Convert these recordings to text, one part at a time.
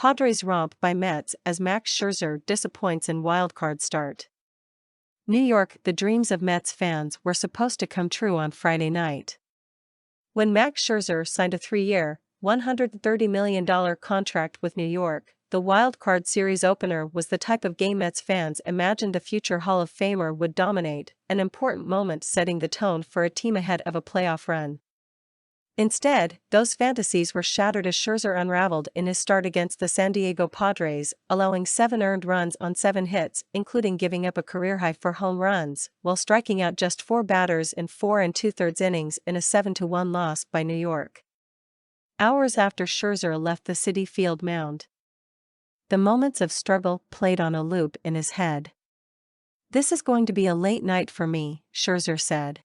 Padres romp by Mets as Max Scherzer disappoints in wildcard start. New York, the dreams of Mets fans were supposed to come true on Friday night. When Max Scherzer signed a 3-year, $130 million contract with New York, the wildcard series opener was the type of game Mets fans imagined a future Hall of Famer would dominate, an important moment setting the tone for a team ahead of a playoff run. Instead, those fantasies were shattered as Scherzer unraveled in his start against the San Diego Padres, allowing 7 earned runs on 7 hits, including giving up a career high for home runs, while striking out just 4 batters in 4 2/3 innings in a 7-1 loss by New York. Hours after Scherzer left the Citi Field mound, the moments of struggle played on a loop in his head. "This is going to be a late night for me," Scherzer said.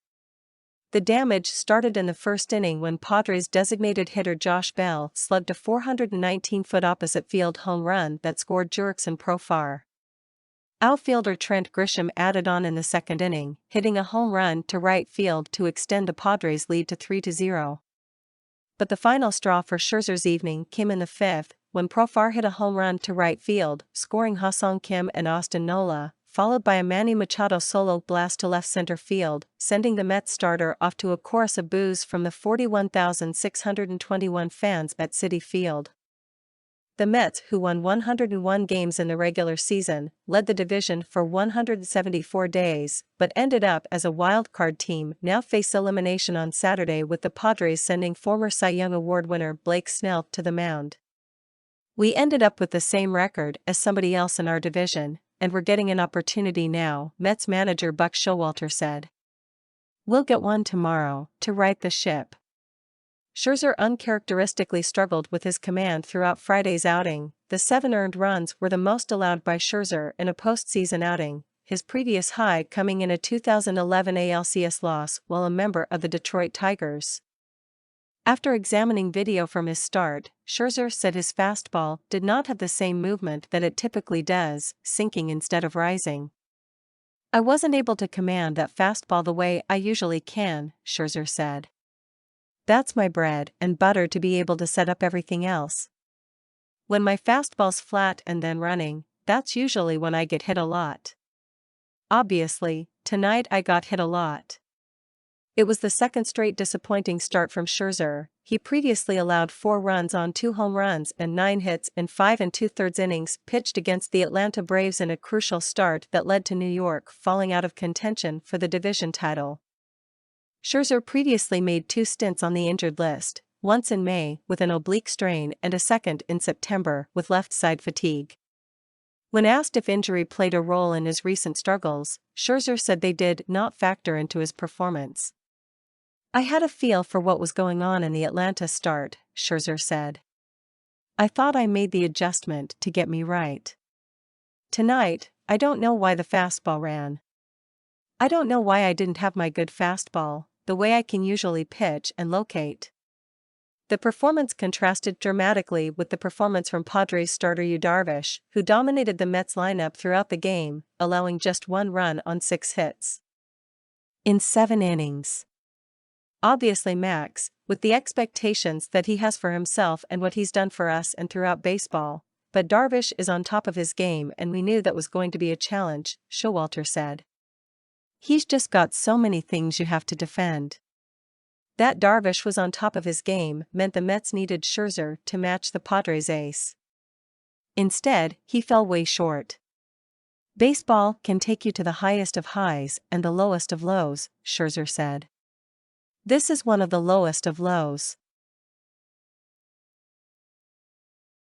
The damage started in the first inning when Padres designated hitter Josh Bell slugged a 419-foot opposite field home run that scored Jurickson Profar. Outfielder Trent Grisham added on in the second inning, hitting a home run to right field to extend the Padres' lead to 3-0. But the final straw for Scherzer's evening came in the fifth, when Profar hit a home run to right field, scoring Ha-Seong Kim and Austin Nola, followed by a Manny Machado solo blast to left center field, sending the Mets starter off to a chorus of boos from the 41,621 fans at Citi Field. The Mets, who won 101 games in the regular season, led the division for 174 days, but ended up as a wild-card team, now face elimination on Saturday with the Padres sending former Cy Young Award winner Blake Snell to the mound. "We ended up with the same record as somebody else in our division, and we're getting an opportunity now," Mets manager Buck Showalter said. "We'll get one tomorrow, to right the ship." Scherzer uncharacteristically struggled with his command throughout Friday's outing. The 7 earned runs were the most allowed by Scherzer in a postseason outing, his previous high coming in a 2011 ALCS loss while a member of the Detroit Tigers. After examining video from his start, Scherzer said his fastball did not have the same movement that it typically does, sinking instead of rising. "I wasn't able to command that fastball the way I usually can," Scherzer said. "That's my bread and butter to be able to set up everything else. When my fastball's flat and then running, that's usually when I get hit a lot. Obviously, tonight I got hit a lot." It was the second straight disappointing start from Scherzer. He previously allowed 4 runs on 2 home runs and 9 hits in 5 2/3 innings pitched against the Atlanta Braves in a crucial start that led to New York falling out of contention for the division title. Scherzer previously made 2 stints on the injured list, once in May with an oblique strain and a second in September with left side fatigue. When asked if injury played a role in his recent struggles, Scherzer said they did not factor into his performance. "I had a feel for what was going on in the Atlanta start," Scherzer said. "I thought I made the adjustment to get me right. Tonight, I don't know why the fastball ran. I don't know why I didn't have my good fastball, the way I can usually pitch and locate." The performance contrasted dramatically with the performance from Padres starter Yu Darvish, who dominated the Mets lineup throughout the game, allowing just 1 run on 6 hits in 7 innings. Obviously Max, with the expectations that he has for himself and what he's done for us and throughout baseball, but Darvish is on top of his game and we knew that was going to be a challenge, Showalter said. "He's just got so many things you have to defend." That Darvish was on top of his game meant the Mets needed Scherzer to match the Padres' ace. Instead, he fell way short. "Baseball can take you to the highest of highs and the lowest of lows," Scherzer said. "This is one of the lowest of lows.